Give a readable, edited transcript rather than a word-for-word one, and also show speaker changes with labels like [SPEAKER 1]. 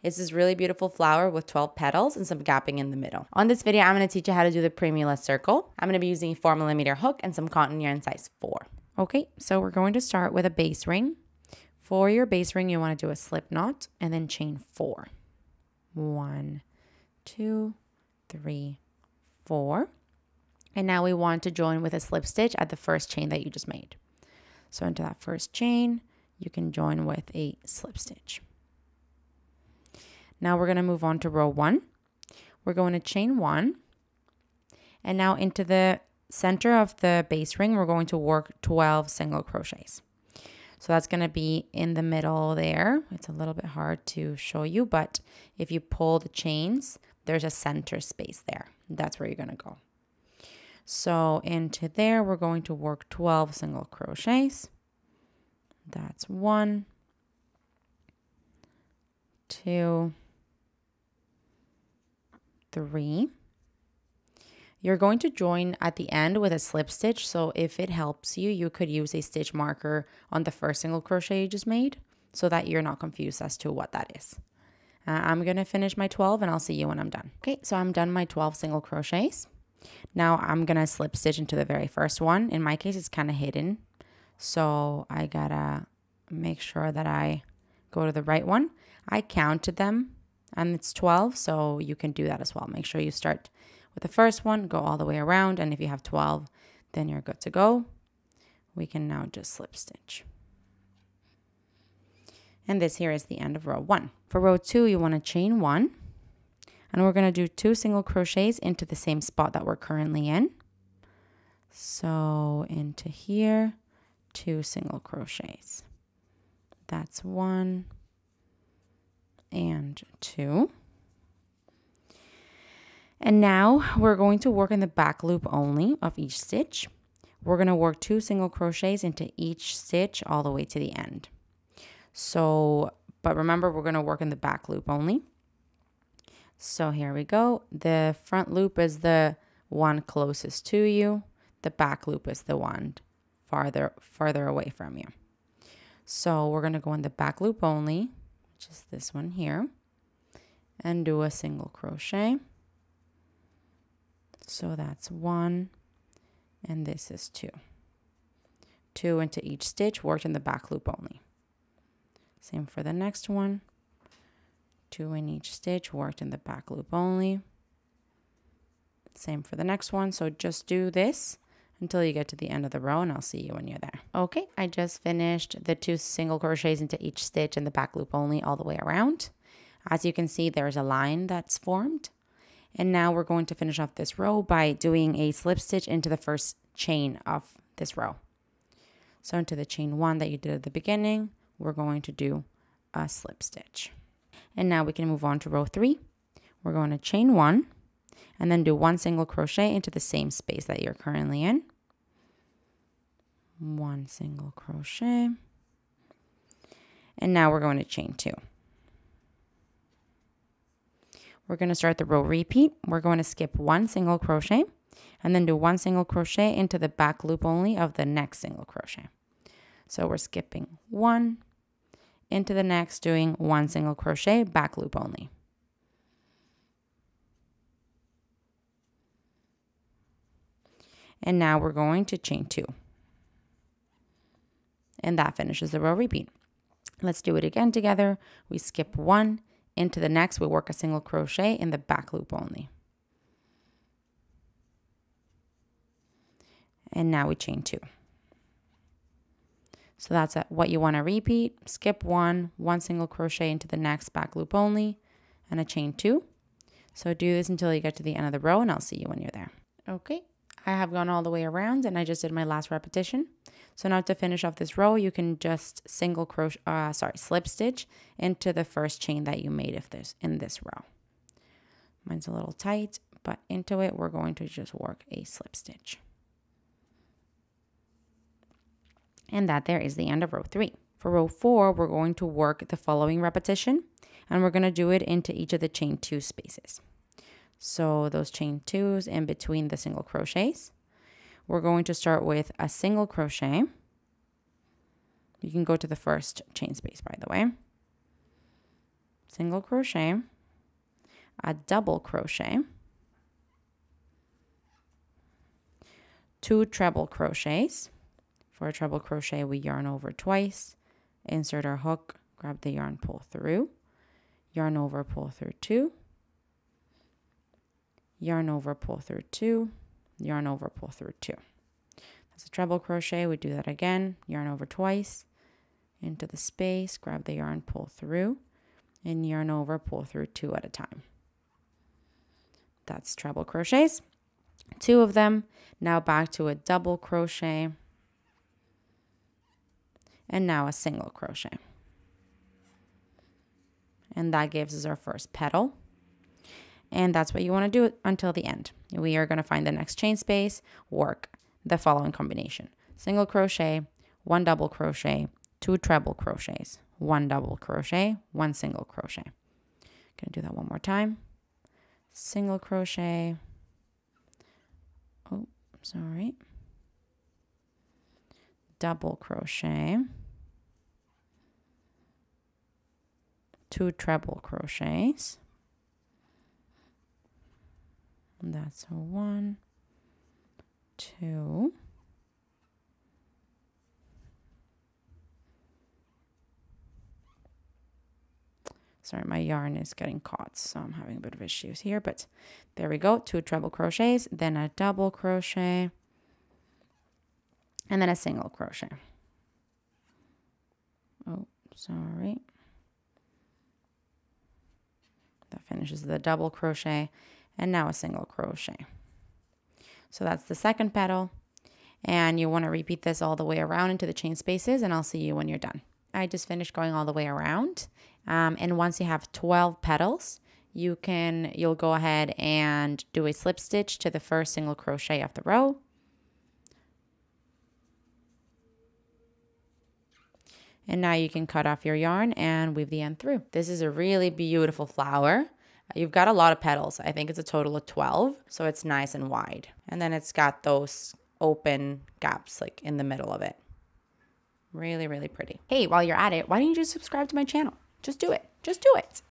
[SPEAKER 1] It's this really beautiful flower with 12 petals and some gapping in the middle. On this video, I'm going to teach you how to do the Primula Circle. I'm going to be using a 4mm hook and some cotton yarn size 4. Okay, so we're going to start with a base ring. For your base ring, you want to do a slip knot and then chain 4. 1, 2, 3, 4. And now we want to join with a slip stitch at the first chain that you just made. So into that first chain, you can join with a slip stitch. Now we're going to move on to row 1. We're going to chain 1. And now into the center of the base ring, we're going to work 12 single crochets. So that's going to be in the middle there. It's a little bit hard to show you, but if you pull the chains, there's a center space there. That's where you're going to go. So into there, we're going to work 12 single crochets. That's 1, 2, 3. You're going to join at the end with a slip stitch. So if it helps you, you could use a stitch marker on the first single crochet you just made so that you're not confused as to what that is. I'm going to finish my 12 and I'll see you when I'm done. Okay, so I'm done my 12 single crochets. Now I'm going to slip stitch into the very first one. In my case, it's kind of hidden. So I got to make sure that I go to the right one. I counted them and it's 12. So you can do that as well. Make sure you start with the first one, go all the way around. And if you have 12, then you're good to go. We can now just slip stitch. And this here is the end of row 1. For row 2, you want to chain 1. And we're going to do 2 single crochets into the same spot that we're currently in. So into here, 2 single crochets. That's 1 and 2. And now we're going to work in the back loop only of each stitch. We're going to work 2 single crochets into each stitch all the way to the end. So, but remember, we're going to work in the back loop only. So here we go. The front loop is the one closest to you. The back loop is the one farther away from you. So we're going to go in the back loop only, which is this one here, and do a single crochet. So that's 1, and this is 2. 2 into each stitch, worked in the back loop only. Same for the next one. 2 in each stitch, worked in the back loop only. Same for the next one. So just do this until you get to the end of the row, and I'll see you when you're there. Okay, I just finished the 2 single crochets into each stitch in the back loop only all the way around. As you can see, there's a line that's formed. And now we're going to finish off this row by doing a slip stitch into the first chain of this row. So into the chain 1 that you did at the beginning, we're going to do a slip stitch. And now we can move on to row 3. We're going to chain 1 and then do 1 single crochet into the same space that you're currently in. 1 single crochet. And now we're going to chain 2. We're going to start the row repeat. We're going to skip 1 single crochet and then do 1 single crochet into the back loop only of the next single crochet. So we're skipping 1 into the next, doing 1 single crochet, back loop only. And now we're going to chain 2. And that finishes the row repeat. Let's do it again together. We skip 1 into the next, we work a single crochet in the back loop only. And now we chain 2. So that's what you want to repeat. Skip 1, 1 single crochet into the next, back loop only, and a chain 2. So do this until you get to the end of the row, and I'll see you when you're there. Okay, I have gone all the way around, and I just did my last repetition. So now to finish off this row, you can just slip stitch into the first chain that you made in this row. Mine's a little tight, but into it, we're going to just work a slip stitch. And that there is the end of row 3. For row 4, we're going to work the following repetition, and we're going to do it into each of the chain 2 spaces. So those chain 2s in between the single crochets. We're going to start with a single crochet. You can go to the first chain space, by the way. single crochet, a double crochet, 2 treble crochets. For a treble crochet, we yarn over twice, insert our hook, grab the yarn, pull through, yarn over, pull through 2, yarn over, pull through 2, yarn over, pull through 2. That's a treble crochet. We do that again, yarn over twice, into the space, grab the yarn, pull through, and yarn over, pull through 2 at a time. That's treble crochets, 2 of them. Now back to a double crochet, and now a single crochet. And that gives us our first petal. And that's what you want to do until the end. We are going to find the next chain space, work the following combination: single crochet, 1 double crochet, 2 treble crochets, 1 double crochet, 1 single crochet. Gonna do that one more time. Single crochet, oh, sorry, double crochet, 2 treble crochets. That's a 1, 2, sorry, my yarn is getting caught, so I'm having a bit of issues here, but there we go. 2 treble crochets, then a double crochet, and then a single crochet. Oh, sorry. That finishes the double crochet, and now a single crochet. So that's the second petal, and you want to repeat this all the way around into the chain spaces, and I'll see you when you're done. I just finished going all the way around, and once you have 12 petals, you'll go ahead and do a slip stitch to the first single crochet of the row. And now you can cut off your yarn and weave the end through. This is a really beautiful flower. You've got a lot of petals. I think it's a total of 12, so it's nice and wide. And then it's got those open gaps like in the middle of it. Really, really pretty. Hey, while you're at it, why don't you just subscribe to my channel? Just do it. Just do it.